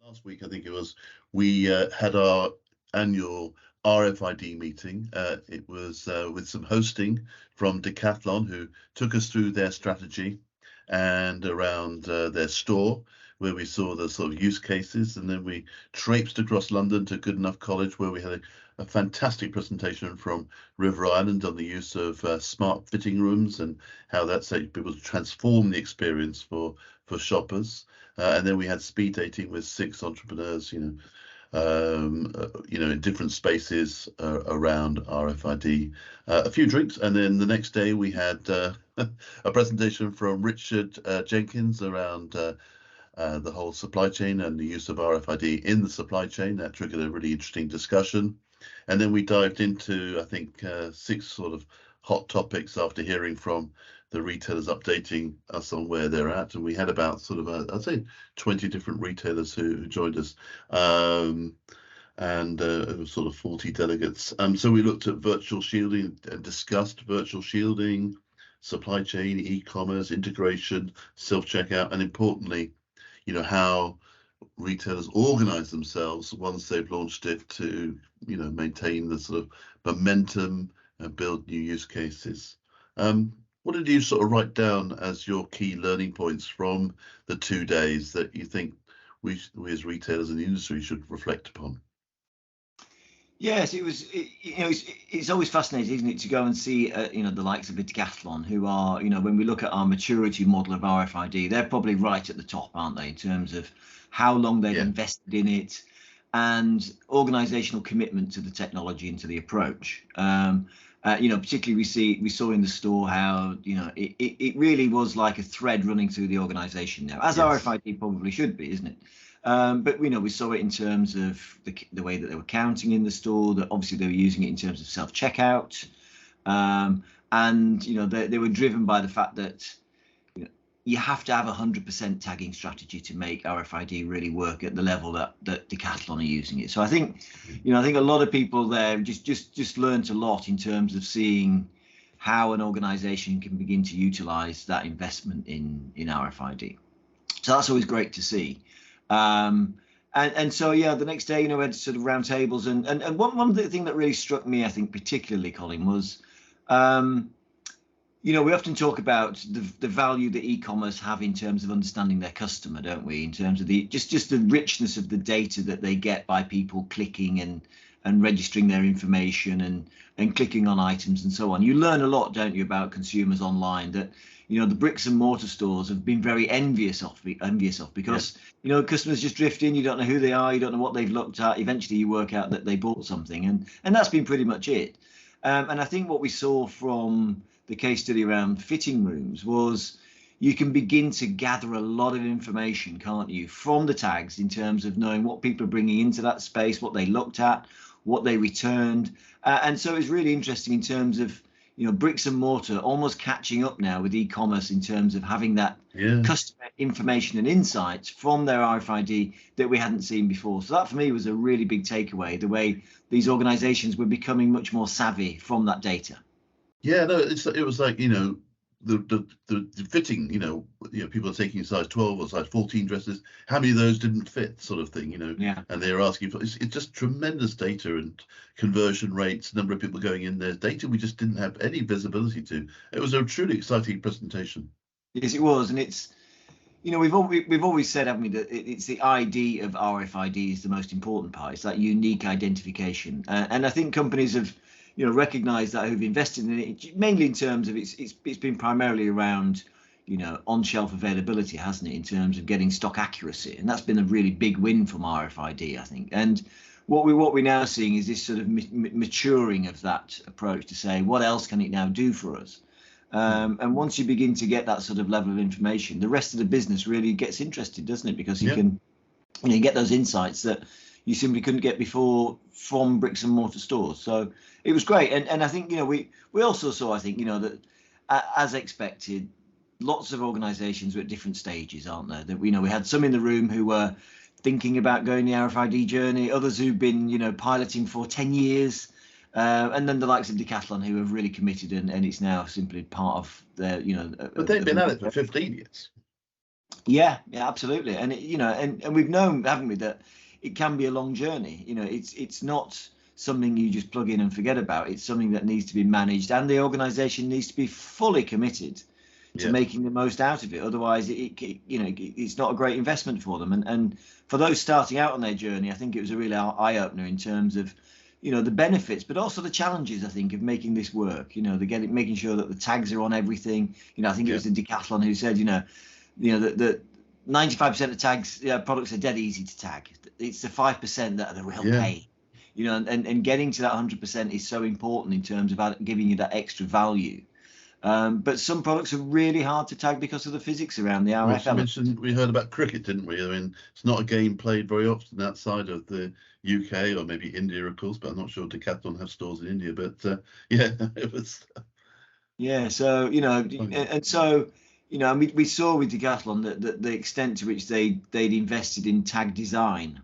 Last week, I think it was, we had our annual RFID meeting. It was with some hosting from Decathlon, who took us through their strategy and around their store, where we saw the sort of use cases. And then we traipsed across London to Goodenough College, where we had a fantastic presentation from River Island on the use of smart fitting rooms and how that's able to transform the experience for shoppers. And then we had speed dating with 6 entrepreneurs, in different spaces around RFID. A few drinks, and then the next day we had a presentation from Richard Jenkins around the whole supply chain and the use of RFID in the supply chain. That triggered a really interesting discussion. And then we dived into, I think, 6 sort of hot topics after hearing from the retailers updating us on where they're at. And we had about sort of, I'd say 20 different retailers who joined us. And it was sort of 40 delegates. So we looked at virtual shielding and discussed virtual shielding, supply chain, e-commerce, integration, self-checkout, and importantly, how retailers organize themselves once they've launched it to, maintain the sort of momentum and build new use cases. What did you sort of write down as your key learning points from the 2 days that you think we as retailers in the industry should reflect upon? Yes, it was. It's always fascinating, isn't it, to go and see, the likes of a Decathlon, who are, when we look at our maturity model of RFID, they're probably right at the top, aren't they, in terms of how long they've invested in it and organizational commitment to the technology and to the approach. Particularly we saw in the store how, it really was like a thread running through the organization now, as RFID probably should be, isn't it? But we saw it in terms of the way that they were counting in the store, that obviously they were using it in terms of self-checkout. And, they were driven by the fact that you have to have 100% tagging strategy to make RFID really work at the level that Decathlon are using it. So I think, I think a lot of people there just learned a lot in terms of seeing how an organization can begin to utilize that investment in RFID. So that's always great to see. And so, the next day, we had sort of round tables. And one thing that really struck me, I think, particularly, Colin, was, we often talk about the value that e-commerce have in terms of understanding their customer, don't we? In terms of the just the richness of the data that they get by people clicking and registering their information and clicking on items and so on. You learn a lot, don't you, about consumers online that, the bricks and mortar stores have been very envious of because, customers just drift in, you don't know who they are, you don't know what they've looked at. Eventually you work out that they bought something, and that's been pretty much it. And I think what we saw from the case study around fitting rooms was you can begin to gather a lot of information, can't you, from the tags in terms of knowing what people are bringing into that space, what they looked at, what they returned. And so it's really interesting in terms of, bricks and mortar almost catching up now with e-commerce in terms of having that customer information and insights from their RFID that we hadn't seen before. So that for me was a really big takeaway, the way these organizations were becoming much more savvy from that data. Yeah, no, it was like, the fitting, people are taking size 12 or size 14 dresses. How many of those didn't fit, sort of thing, And they're asking for it's just tremendous data and conversion rates, number of people going in there, data we just didn't have any visibility to. It was a truly exciting presentation. Yes, it was, and it's, we've always said, haven't we, that it's the ID of RFID is the most important part. It's that unique identification, and I think companies have, recognize that, who've invested in it, mainly in terms of it's been primarily around, on-shelf availability, hasn't it, in terms of getting stock accuracy, and that's been a really big win from RFID, I think. And what we're now seeing is this sort of maturing of that approach to say, what else can it now do for us? And once you begin to get that sort of level of information, the rest of the business really gets interested, doesn't it? Because you can, you get those insights that you simply couldn't get before from bricks and mortar stores. So it was great. And I think, we also saw, I think, that as expected, lots of organizations were at different stages, aren't there? That we had some in the room who were thinking about going the RFID journey, others who've been, piloting for 10 years. And then the likes of Decathlon, who have really committed, and it's now simply part of their, But they've been at it for 15 years. Yeah, yeah, absolutely. And and we've known, haven't we, that it can be a long journey. It's not something you just plug in and forget about. It's something that needs to be managed, and the organization needs to be fully committed to Yeah, making the most out of it. Otherwise, it's not a great investment for them. And for those starting out on their journey, I think it was a real eye opener in terms of, the benefits, but also the challenges, I think, of making this work. Making sure that the tags are on everything. I think it yeah, was the Decathlon who said, that 95% of tags, products are dead easy to tag. It's the 5% that are the real yeah. pain. And getting to that 100% is so important in terms of giving you that extra value. But some products are really hard to tag because of the physics around the Well, RF she element. mentioned we heard about cricket, didn't we? I mean, it's not a game played very often outside of the UK or maybe India, of course, but I'm not sure Decathlon have stores in India. But yeah, it was. Yeah, so and so and we saw with Decathlon that the extent to which they'd invested in tag design.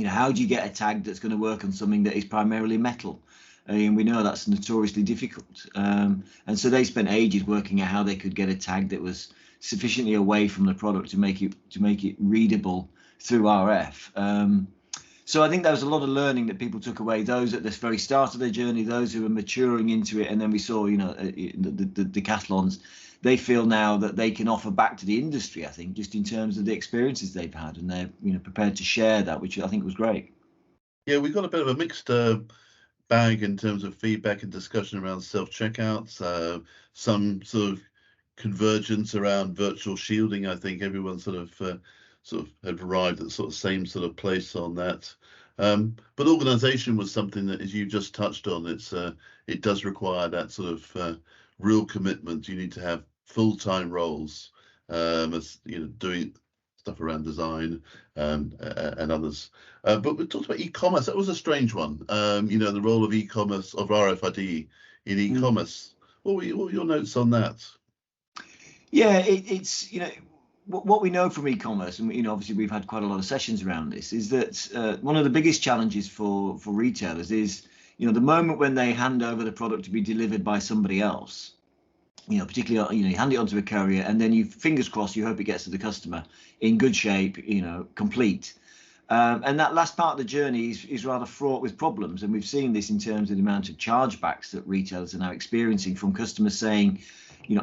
How do you get a tag that's going to work on something that is primarily metal? And we know that's notoriously difficult. And so they spent ages working out how they could get a tag that was sufficiently away from the product to make it readable through RF. So I think there was a lot of learning that people took away. Those at the very start of their journey, those who were maturing into it, and then we saw, the decathlons. They feel now that they can offer back to the industry. I think just in terms of the experiences they've had, and they're prepared to share that, which I think was great. Yeah, we got a bit of a mixed bag in terms of feedback and discussion around self-checkouts. Some sort of convergence around virtual shielding. I think everyone sort of had arrived at the sort of same sort of place on that. But organisation was something that, as you just touched on, it does require that sort of real commitment. You need to have full-time roles, as doing stuff around design and others. But we talked about e-commerce. That was a strange one. The role of e-commerce, of RFID in Mm. e-commerce. What were your notes on that? Yeah, it's what we know from e-commerce, and obviously we've had quite a lot of sessions around this, is that one of the biggest challenges for retailers is the moment when they hand over the product to be delivered by somebody else. Particularly, you hand it onto a courier, and then fingers crossed, you hope it gets to the customer in good shape, complete. And that last part of the journey is rather fraught with problems. And we've seen this in terms of the amount of chargebacks that retailers are now experiencing from customers saying,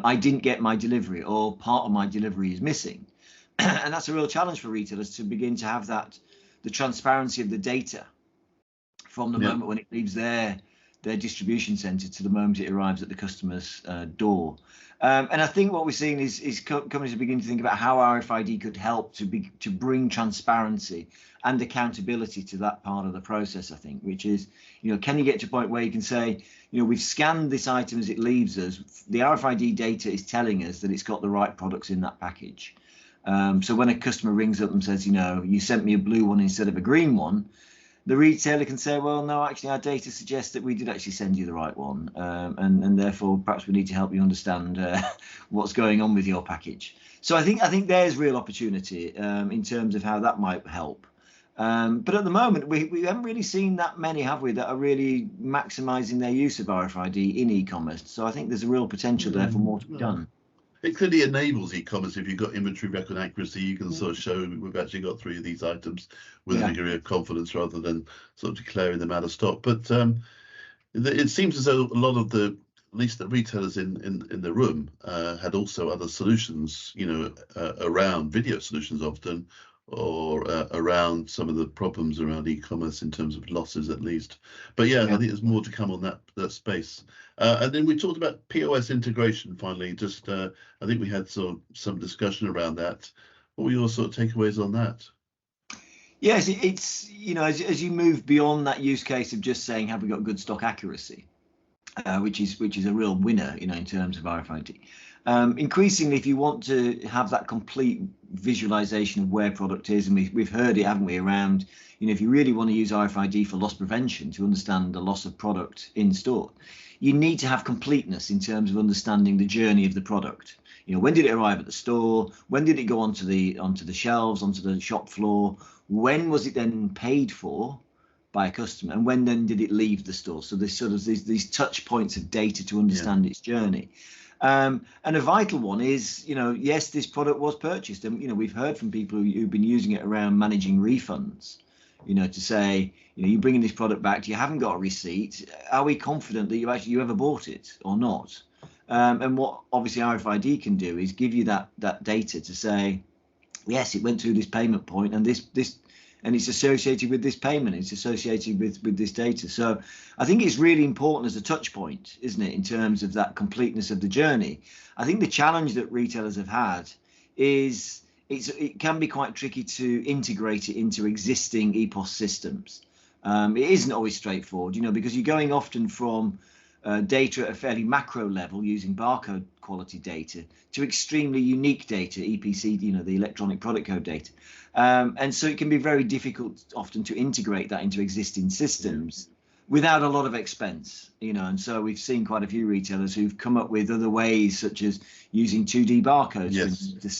I didn't get my delivery, or part of my delivery is missing. And that's a real challenge for retailers to begin to have the transparency of the data from the Yeah. moment when it leaves their distribution center to the moment it arrives at the customer's door. And I think what we're seeing is companies are beginning to think about how RFID could help to bring transparency and accountability to that part of the process. I think, which is, can you get to a point where you can say, we've scanned this item as it leaves us. The RFID data is telling us that it's got the right products in that package. So when a customer rings up and says, you sent me a blue one instead of a green one, the retailer can say, well, no, actually, our data suggests that we did actually send you the right one, and therefore perhaps we need to help you understand what's going on with your package. So I think there's real opportunity in terms of how that might help. But at the moment, we haven't really seen that many, have we, that are really maximising their use of RFID in e-commerce. So I think there's a real potential there for more to be done. It clearly enables e-commerce. If you've got inventory record accuracy, you can sort of show we've actually got 3 of these items with a Yeah. degree of confidence rather than sort of declaring them out of stock. But it seems as though a lot of at least the retailers in the room had also other solutions, around video solutions often, or around some of the problems around e-commerce in terms of losses at least. But yeah, I think there's more to come on that space. And then we talked about POS integration finally. Just I think we had some discussion around that. What were your sort of takeaways on that? Yes, it's as you move beyond that use case of just saying, have we got good stock accuracy, which is a real winner, in terms of RFID. Increasingly, if you want to have that complete visualization of where product is, and we've heard it, haven't we, around, if you really want to use RFID for loss prevention to understand the loss of product in store, you need to have completeness in terms of understanding the journey of the product. When did it arrive at the store? When did it go onto the shelves, onto the shop floor? When was it then paid for by a customer, and when then did it leave the store? So there's sort of these touch points of data to understand its journey. And a vital one is, yes, this product was purchased, and we've heard from people who've been using it around managing refunds. To say, you're bringing this product back, you haven't got a receipt. Are we confident that you ever bought it or not? And what obviously RFID can do is give you that data to say, yes, it went through this payment point, and and it's associated with this payment. It's associated with this data. So I think it's really important as a touch point, isn't it, in terms of that completeness of the journey. I think the challenge that retailers have had is it can be quite tricky to integrate it into existing EPOS systems. It isn't always straightforward, because you're going often from data at a fairly macro level using barcode quality data to extremely unique data, EPC, the electronic product code data. And so it can be very difficult often to integrate that into existing systems without a lot of expense, and so we've seen quite a few retailers who've come up with other ways, such as using 2D barcodes to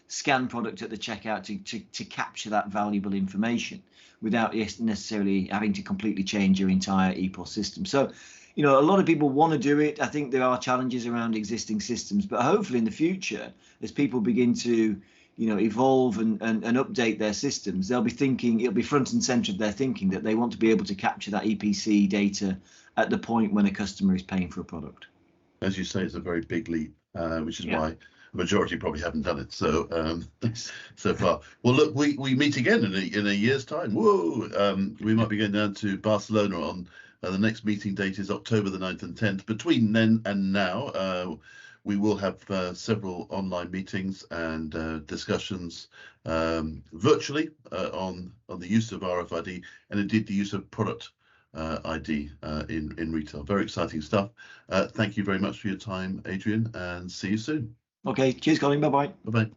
scan product at the checkout to capture that valuable information without necessarily having to completely change your entire EPOS system. So, a lot of people want to do it. I think there are challenges around existing systems, but hopefully in the future, as people begin to, evolve and update their systems, they'll be thinking, it'll be front and center of their thinking that they want to be able to capture that EPC data at the point when a customer is paying for a product. As you say, it's a very big leap, which is why the majority probably haven't done it so far. Well, look, we meet again in a year's time. Whoa! We might be going down to Barcelona on the next meeting date is October the 9th and 10th. Between then and now, we will have several online meetings and discussions virtually on the use of RFID and indeed the use of product ID in retail. Very exciting stuff. Thank you very much for your time, Adrian, and see you soon. Okay, cheers, Colin. Bye-bye. Bye-bye.